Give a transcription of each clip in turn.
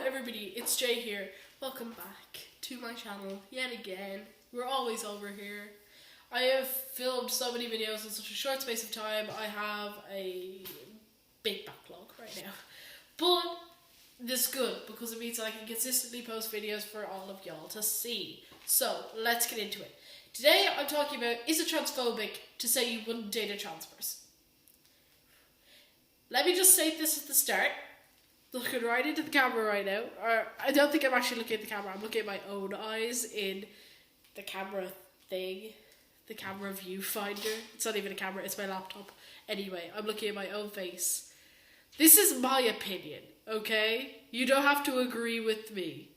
everybody, it's Jay here. Welcome back to my channel yet again. We're always over here. I have filmed so many videos in such a short space of time. I have a big backlog right now. But this is good because it means I can consistently post videos for all of y'all to see. So let's get into it. Today I'm talking about, is it transphobic to say you wouldn't date a trans person? Let me just say this at the start. Looking right into the camera right now. Or I don't think I'm actually looking at the camera. I'm looking at my own eyes in the camera thing. The camera viewfinder. It's not even a camera, it's my laptop. Anyway, I'm looking at my own face. This is my opinion, okay? You don't have to agree with me.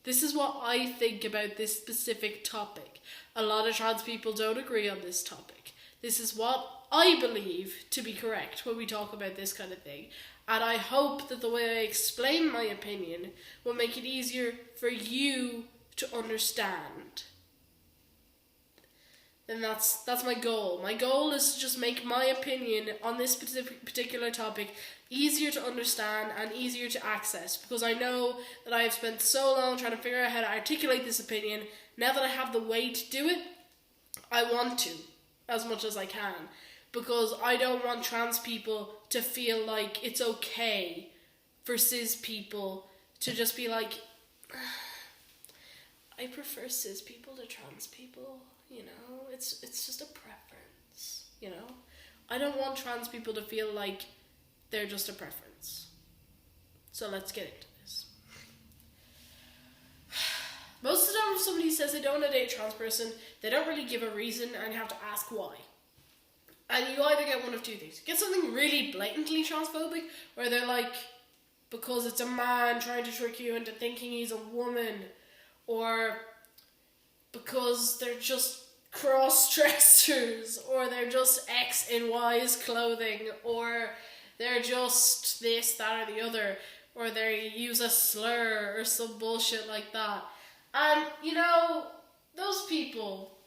This is what I think about this specific topic. A lot of trans people don't agree on this topic. This is what I believe to be correct when we talk about this kind of thing. And I hope that the way I explain my opinion will make it easier for you to understand. And that's my goal. My goal is to just make my opinion on this particular topic easier to understand and easier to access. Because I know that I have spent so long trying to figure out how to articulate this opinion. Now that I have the way to do it, I want to, as much as I can. Because I don't want trans people to feel like it's okay for cis people to just be like, I prefer cis people to trans people, you know? It's just a preference, you know? I don't want trans people to feel like they're just a preference. So let's get into this. Most of the time if somebody says they don't want to date a trans person, they don't really give a reason and you have to ask why. And you either get one of two things. Get something really blatantly transphobic, where they're like, because it's a man trying to trick you into thinking he's a woman, or because they're just cross-dressers, or they're just X in Y's clothing, or they're just this, that, or the other, or they use a slur or some bullshit like that. And, you know, those people,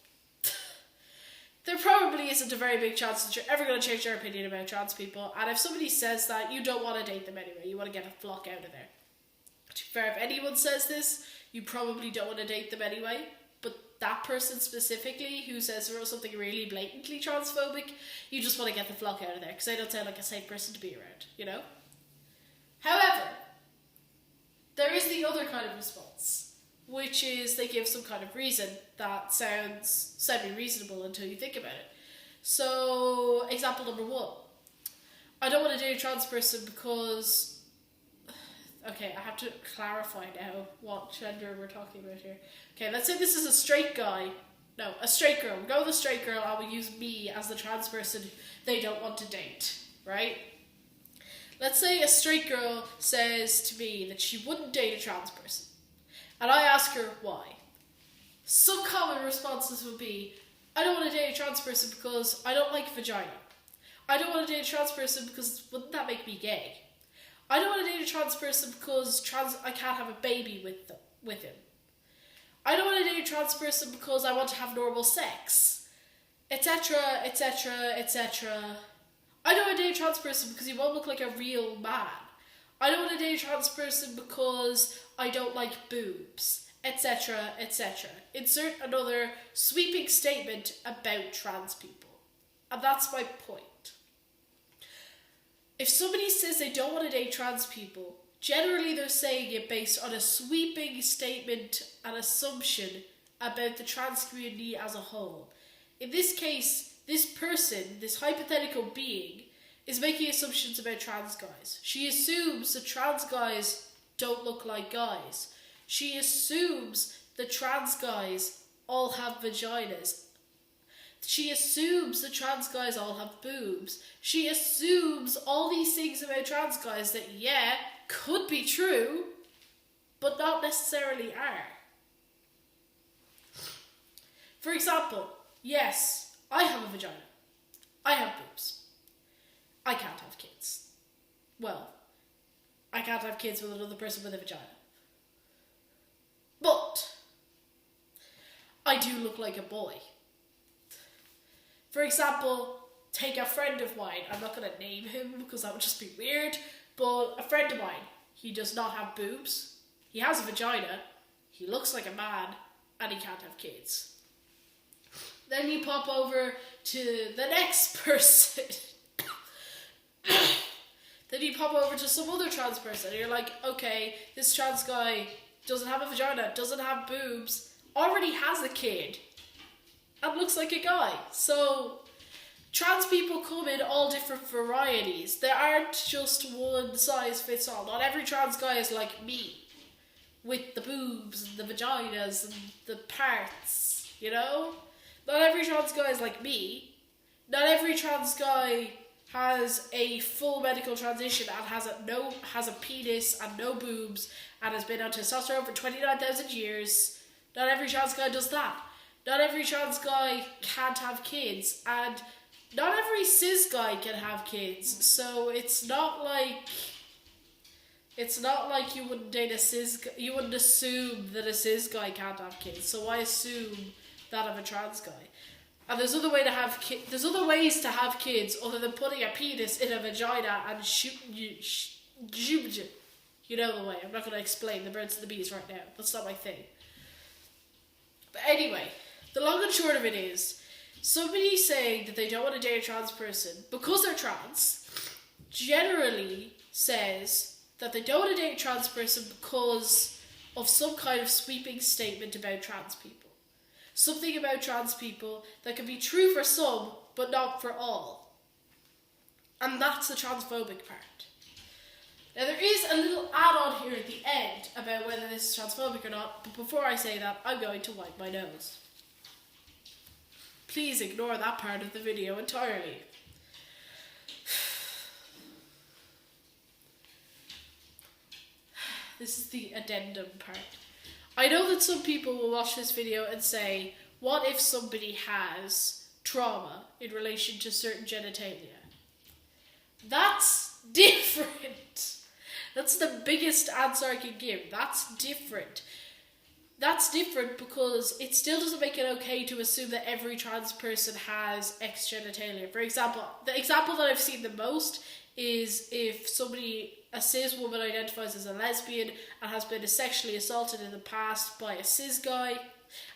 there probably isn't a very big chance that you're ever going to change your opinion about trans people. And if somebody says that, you don't want to date them anyway. You want to get a flock out of there. To be fair, if anyone says this, you probably don't want to date them anyway. But that person specifically who says something really blatantly transphobic, you just want to get the flock out of there. Because they don't sound like a safe person to be around, you know? However, there is the other kind of response, which is they give some kind of reason that sounds semi-reasonable until you think about it. So, example number one. I don't want to date a trans person because... Okay, I have to clarify now what gender we're talking about here. Okay, let's say this is a straight guy. No, a straight girl. We'll go with a straight girl. I will use me as the trans person they don't want to date, right? Let's say a straight girl says to me that she wouldn't date a trans person. And I ask her why. Some common responses would be, I don't want to date a trans person because I don't like vagina. I don't want to date a trans person because wouldn't that make me gay? I don't want to date a trans person because I can't have a baby with him. I don't want to date a trans person because I want to have normal sex, etc., etc., etc. I don't want to date a trans person because he won't look like a real man. I don't want to date a trans person because I don't like boobs, etc., etc. Insert another sweeping statement about trans people. And that's my point. If somebody says they don't want to date trans people, generally they're saying it based on a sweeping statement and assumption about the trans community as a whole. In this case, this person, this hypothetical being, is making assumptions about trans guys. She assumes that trans guys don't look like guys. She assumes that trans guys all have vaginas. She assumes that trans guys all have boobs. She assumes all these things about trans guys that, yeah, could be true, but not necessarily are. For example, yes, I have a vagina. I have boobs. I can't have kids. Well, I can't have kids with another person with a vagina. But I do look like a boy. For example, take a friend of mine. I'm not going to name him because that would just be weird. But a friend of mine, he does not have boobs. he has a vagina, he looks like a man, and he can't have kids. Then you pop over to the next person. Then you pop over to some other trans person, and you're like, okay, this trans guy doesn't have a vagina, doesn't have boobs, already has a kid, and looks like a guy. So trans people come in all different varieties. There aren't just one size fits all. Not every trans guy is like me, with the boobs and the vaginas and the parts, you know? Not every trans guy is like me. Not every trans guy has a full medical transition and has a penis and no boobs and has been on testosterone for 29,000 years. Not every trans guy does that. Not every trans guy can't have kids, and not every cis guy can have kids. So it's not like you wouldn't date a cis. You wouldn't assume that a cis guy can't have kids. So why assume that of a trans guy? And there's other ways to have kids other than putting a penis in a vagina and shooting you. You know the way. I'm not going to explain the birds and the bees right now. That's not my thing. But anyway, the long and short of it is, somebody saying that they don't want to date a trans person because they're trans generally says that they don't want to date a trans person because of some kind of sweeping statement about trans people. Something about trans people that can be true for some, but not for all. And that's the transphobic part. Now there is a little add-on here at the end about whether this is transphobic or not, but before I say that, I'm going to wipe my nose. Please ignore that part of the video entirely. This is the addendum part. I know that some people will watch this video and say, what if somebody has trauma in relation to certain genitalia? That's different. That's the biggest answer I can give. That's different. That's different because it still doesn't make it okay to assume that every trans person has X genitalia. For example, the example that I've seen the most is if a cis woman identifies as a lesbian and has been sexually assaulted in the past by a cis guy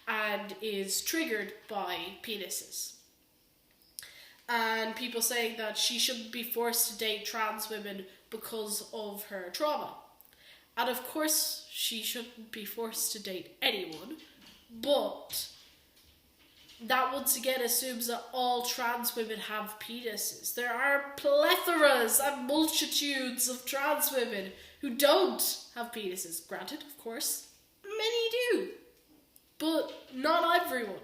and is triggered by penises. And people saying that she shouldn't be forced to date trans women because of her trauma. And of course, she shouldn't be forced to date anyone, but that once again assumes that all trans women have penises. There are plethoras and multitudes of trans women who don't have penises. Granted, of course, many do, but not everyone.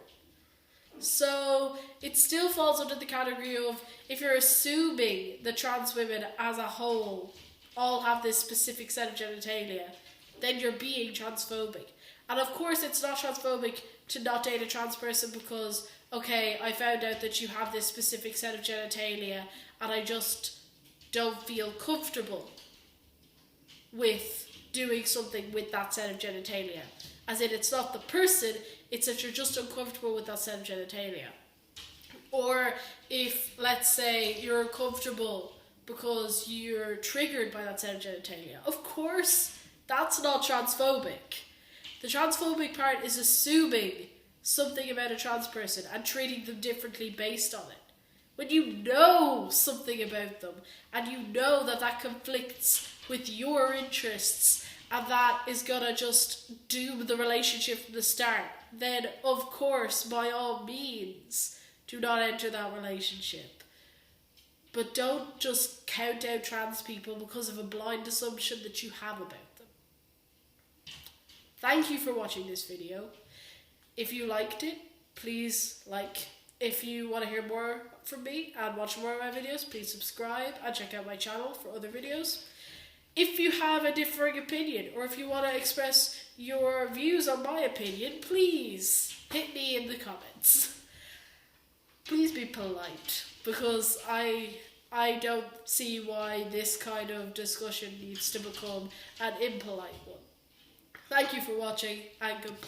So it still falls under the category of, if you're assuming that trans women as a whole all have this specific set of genitalia, then you're being transphobic. And of course it's not transphobic to not date a trans person because, okay, I found out that you have this specific set of genitalia and I just don't feel comfortable with doing something with that set of genitalia. As in, it's not the person, it's that you're just uncomfortable with that set of genitalia. Or if, let's say, you're uncomfortable because you're triggered by that set of genitalia. Of course, that's not transphobic. The transphobic part is assuming something about a trans person and treating them differently based on it. When you know something about them and you know that that conflicts with your interests and that is gonna just doom the relationship from the start, then of course, by all means, do not enter that relationship. But don't just count out trans people because of a blind assumption that you have about them. Thank you for watching this video. If you liked it, please like. If you want to hear more from me and watch more of my videos, please subscribe and check out my channel for other videos. If you have a differing opinion or if you want to express your views on my opinion, please hit me in the comments. Please be polite, because I don't see why this kind of discussion needs to become an impolite one. Thank you for watching and goodbye.